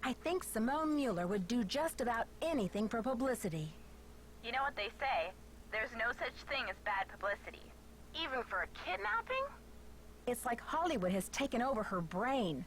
I think Simone Mueller would do just about anything for publicity. You know what they say, there's no such thing as bad publicity. Even for a kidnapping? It's like Hollywood has taken over her brain.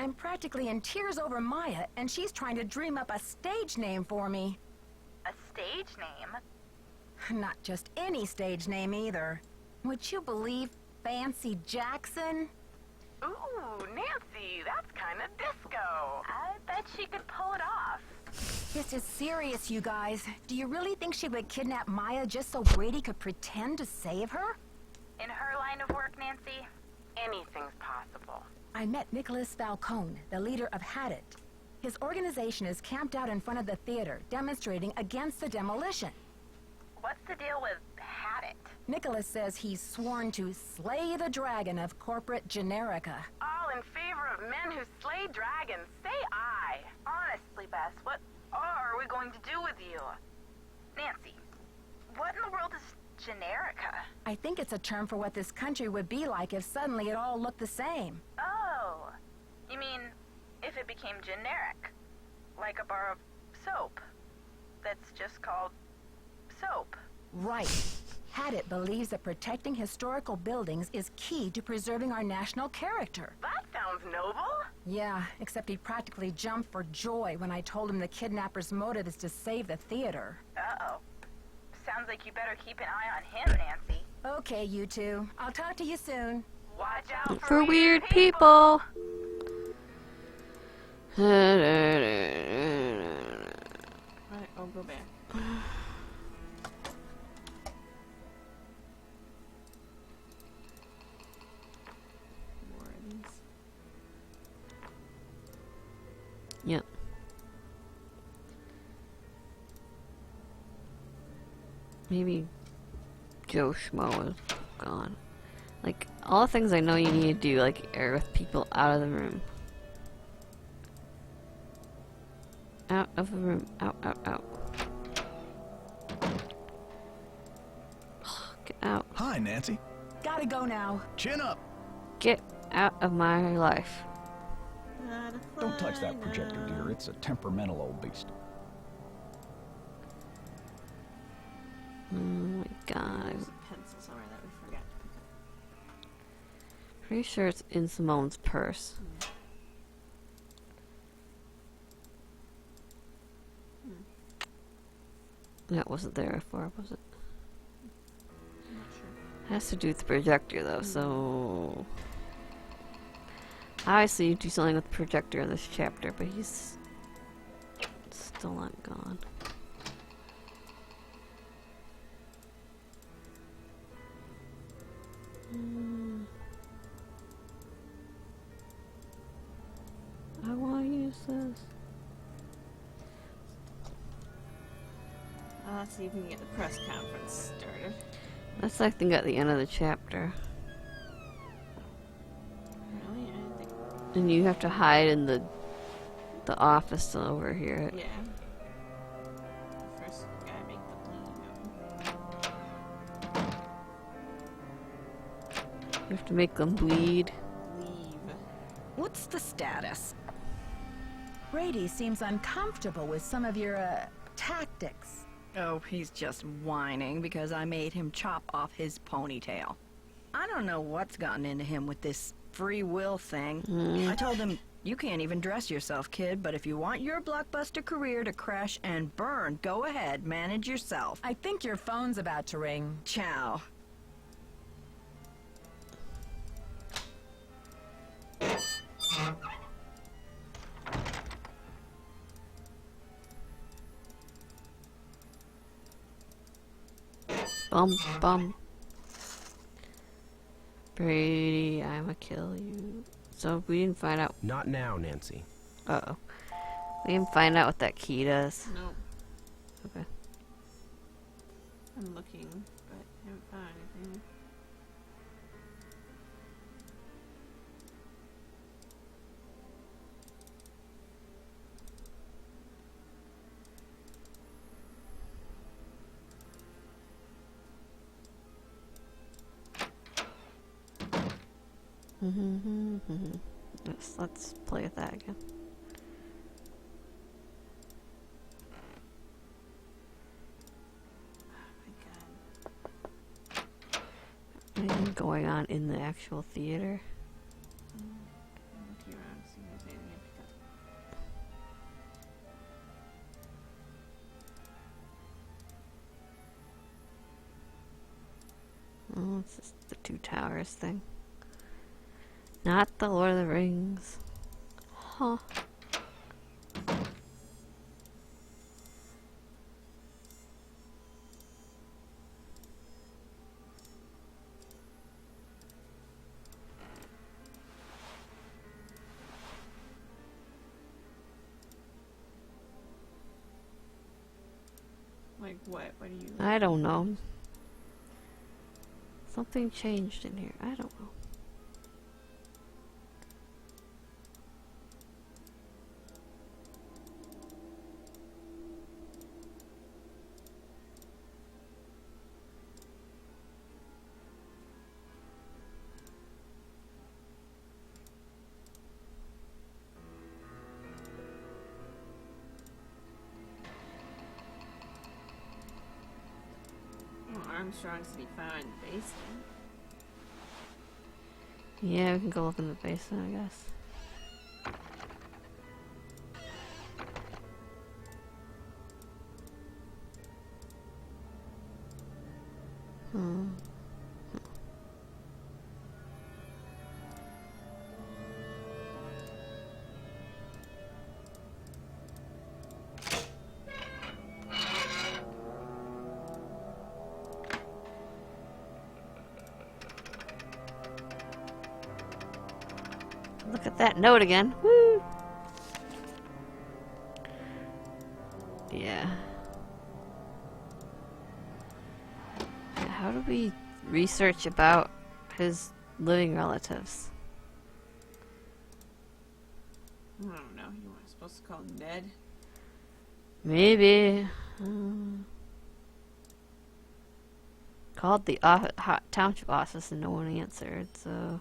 I'm practically in tears over Maya, and she's trying to dream up a stage name for me. A stage name? Not just any stage name either. Would you believe Fancy Jackson? Ooh, Nancy, that's kind of disco. I bet she could pull it off. This is serious, you guys. Do you really think she would kidnap Maya just so Brady could pretend to save her? In her line of work, Nancy, anything's possible. I met Nicholas Falcone, the leader of Hadit. His organization is camped out in front of the theater, demonstrating against the demolition. What's the deal with Hadit? Nicholas says he's sworn to slay the dragon of corporate generica. All in favor of men who slay dragons. Say aye. Honestly, Bess, what are we going to do with you? Nancy, what in the world is generica? I think it's a term for what this country would be like if suddenly it all looked the same. Oh, you mean if it became generic? Like a bar of soap that's just called soap? Right. Hadit believes that protecting historical buildings is key to preserving our national character. That sounds noble. Yeah, except he practically jumped for joy when I told him the kidnapper's motive is to save the theater. Uh-oh. Sounds like you better keep an eye on him, Nancy. Okay, you two. I'll talk to you soon. Watch out For weird people. Alright, I'll go back. Yep. Maybe Joe Schmo is gone. Like, all the things I know you need to do, like, air with people out of the room. Out of the room. Out, out, out. Get out. Hi, Nancy. Gotta go now. Chin up. Get out of my life. Don't touch that projector, dear. It's a temperamental old beast. Oh my god. There's a pencil somewhere that we forgot to pick up. Pretty sure it's in Simone's purse. That wasn't there before, was it? I'm not sure. Has to do with the projector though, so obviously you do something with the projector in this chapter, but he's still not gone. I want to use this. Let's see if we can get the press conference started. That's I think at the end of the chapter. Really? I didn't think. And you have to hide in the office to overhear it. Yeah. First, we gotta make the bleed. You have to make them bleed. Leave. What's the status? Brady seems uncomfortable with some of your, tactics. Oh, he's just whining because I made him chop off his ponytail. I don't know what's gotten into him with this free will thing. I told him, you can't even dress yourself, kid, but if you want your blockbuster career to crash and burn, go ahead, manage yourself. I think your phone's about to ring. Ciao. Bum bum. Brady, I'ma kill you. So we didn't find out. Not now, Nancy. Uh-oh. We didn't find out what that key does. Nope. Okay. I'm looking, but haven't found anything. Let's play with that again. going on in the actual theater. Look around, see if there's anything I pick up. Oh, it's just the Two Towers thing. Not the Lord of the Rings. Huh. Like what? What do you... I don't know. Something changed in here. I don't know. Well, Armstrong's to be found in the basement. Yeah, we can go look in the basement, I guess. Hmm. Look at that note again. Woo! Yeah. How do we research about his living relatives? I don't know. You weren't supposed to call him Ned? Maybe. Called the township office and no one answered, so...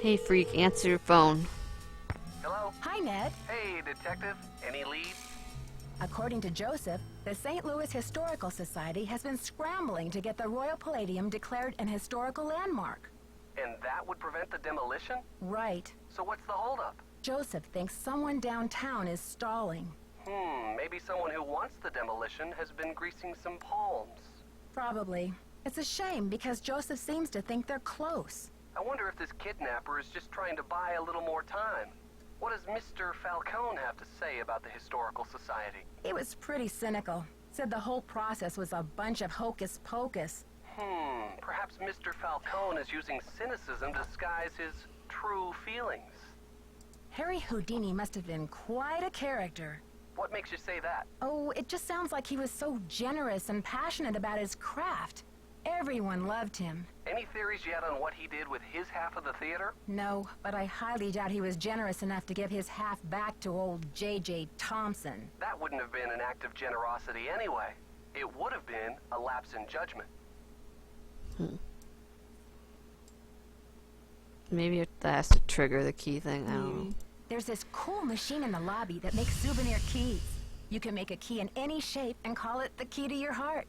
Hey, freak, answer your phone. Hello? Hi, Ned. Hey, detective. Any leads? According to Joseph, the St. Louis Historical Society has been scrambling to get the Royal Palladium declared an historical landmark. And that would prevent the demolition? Right. So what's the holdup? Joseph thinks someone downtown is stalling. Maybe someone who wants the demolition has been greasing some palms. Probably. It's a shame because Joseph seems to think they're close. I wonder if this kidnapper is just trying to buy a little more time. What does Mr. Falcone have to say about the Historical Society? He was pretty cynical. Said the whole process was a bunch of hocus pocus. Perhaps Mr. Falcone is using cynicism to disguise his true feelings. Harry Houdini must have been quite a character. What makes you say that? Oh, it just sounds like he was so generous and passionate about his craft. Everyone loved him. Any theories yet on what he did with his half of the theater? No, but I highly doubt he was generous enough to give his half back to old J.J. Thompson. That wouldn't have been an act of generosity anyway. It would have been a lapse in judgment. Maybe that has to trigger the key thing. I don't know. There's this cool machine in the lobby that makes souvenir keys. You can make a key in any shape and call it the key to your heart.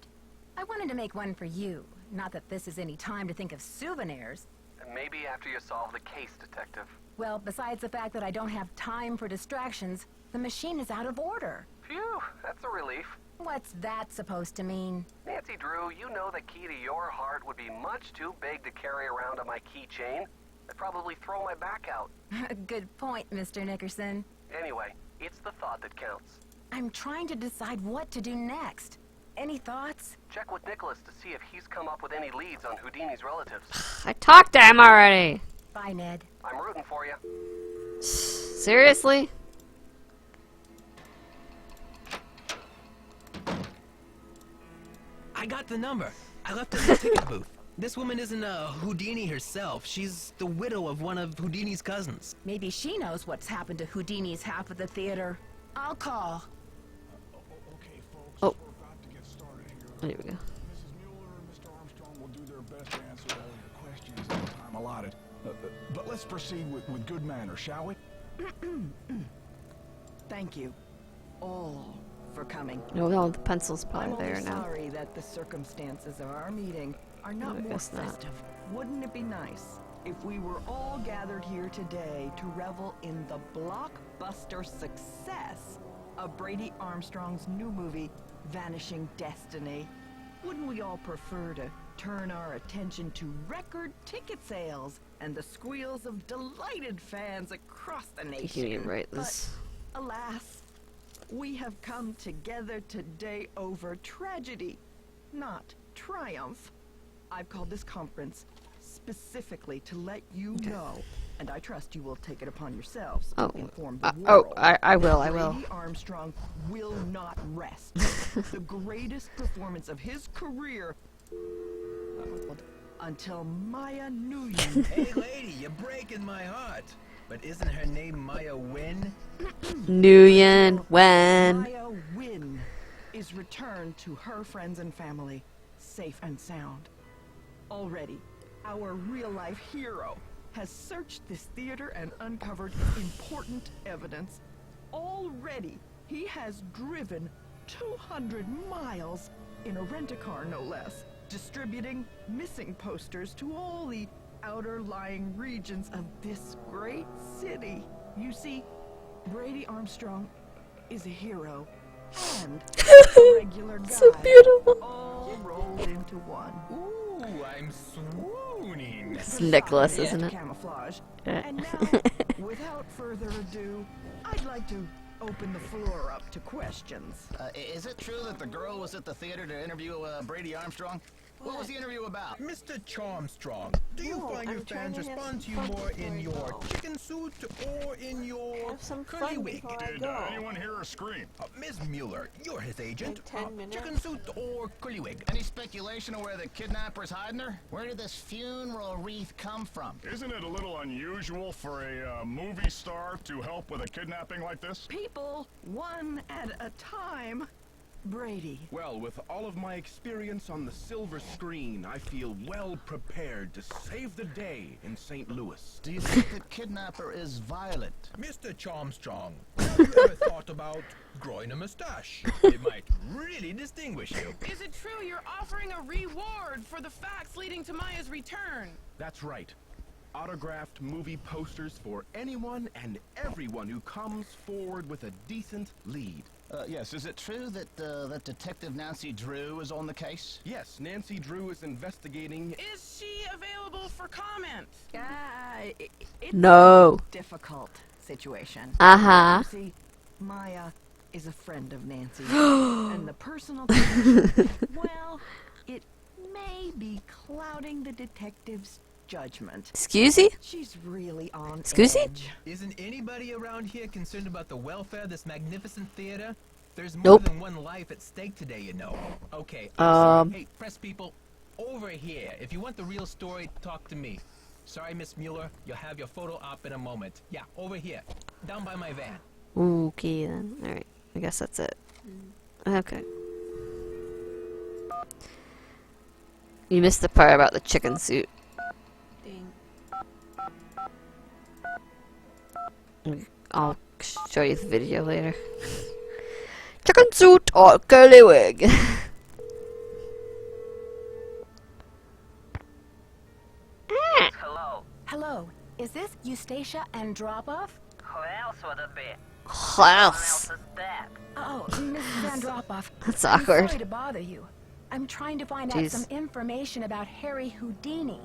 I wanted to make one for you. Not that this is any time to think of souvenirs. And maybe after you solve the case, Detective. Well, besides the fact that I don't have time for distractions, the machine is out of order. Phew, that's a relief. What's that supposed to mean? Nancy Drew, you know the key to your heart would be much too big to carry around on my keychain. I'd probably throw my back out. Good point, Mr. Nickerson. Anyway, it's the thought that counts. I'm trying to decide what to do next. Any thoughts? Check with Nicholas to see if he's come up with any leads on Houdini's relatives. I talked to him already. Bye, Ned. I'm rooting for you. Seriously? I got the number. I left it in the ticket booth. This woman isn't Houdini herself. She's the widow of one of Houdini's cousins. Maybe she knows what's happened to Houdini's half of the theater. I'll call. Okay, folks, Oh. we're about to get started here. There we go. Mrs. Mueller and Mr. Armstrong will do their best to answer all your questions in the time allotted. But let's proceed with good manners, shall we? Thank you all for coming. No, the pencil's I'm probably there only now. sorry that the circumstances of our meeting are No, not I more guess not. festive. Wouldn't it be nice if we were all gathered here today to revel in the blockbuster success of Brady Armstrong's new movie, Vanishing Destiny? Wouldn't we all prefer to turn our attention to record ticket sales and the squeals of delighted fans across the I think nation? you need to write this. But, alas, we have come together today over tragedy, not triumph. I've called this conference specifically to let you know, and I trust you will take it upon yourselves to inform the world. I will, that I will. Brady Armstrong will not rest. The greatest performance of his career until Maya Nguyen. Hey, lady, you're breaking my heart. But isn't her name Maya Wynn? Nguyen when? Maya Nguyen is returned to her friends and family, safe and sound. Already, our real-life hero has searched this theater and uncovered important evidence. Already, he has driven 200 miles in a rent-a-car, no less, distributing missing posters to all the outer-lying regions of this great city. You see, Brady Armstrong is a hero and a regular guy. So beautiful. All rolled into one. Ooh, I'm swooning. It's Nicholas, Besides isn't it? Camouflage. Yeah. And now, without further ado, I'd like to open the floor up to questions. Is it true that the girl was at the theater to interview Brady Armstrong? What was the interview about? Mr. Charmstrong, do you No, find your I'm trying fans to have respond to you fun more before in I your go. chicken suit or in your Have some curly fun wig? before I go. Anyone hear her scream? Ms. Mueller, you're his agent. In 10 minutes. Chicken suit or curly wig? Any speculation of where the kidnapper's hiding her? Where did this funeral wreath come from? Isn't it a little unusual for a movie star to help with a kidnapping like this? People, one at a time. Brady. Well, with all of my experience on the silver screen, I feel well prepared to save the day in St. Louis. Do you think the kidnapper is violent? Mr. Charmstrong, have you ever thought about growing a mustache? It might really distinguish you. Is it true you're offering a reward for the facts leading to Maya's return? That's right. Autographed movie posters for anyone and everyone who comes forward with a decent lead. Yes, is it true that that Detective Nancy Drew is on the case? Yes, Nancy Drew is investigating. Is she available for comment? It's No. a difficult situation. Uh-huh. You see, Maya is a friend of Nancy's, and the personal connection, well, it may be clouding the detective's judgment. Excuse me? She's really on Excuse me? edge. Isn't anybody around here concerned about the welfare of this magnificent theater? There's more Nope. than one life at stake today, you know. Okay, I'm sorry. Hey, press people, over here. If you want the real story, talk to me. Sorry, Miss Mueller, you'll have your photo op in a moment. Yeah, over here, down by my van. Okay then. Alright. I guess that's it. Okay. You missed the part about the chicken suit. Dang. I'll show you the video later. Chicken suit or curly wig? Hello. Hello, is this Eustacia and Drop-Off? Who else would it be? Who else? Someone else is dead. Oh, Mrs. Van Drop-Off. That's I'm awkward. sorry to bother you. I'm trying to find out Jeez. some information about Harry Houdini.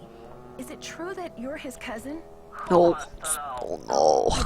Is it true that you're his cousin? No. Who wants to know? Oh no.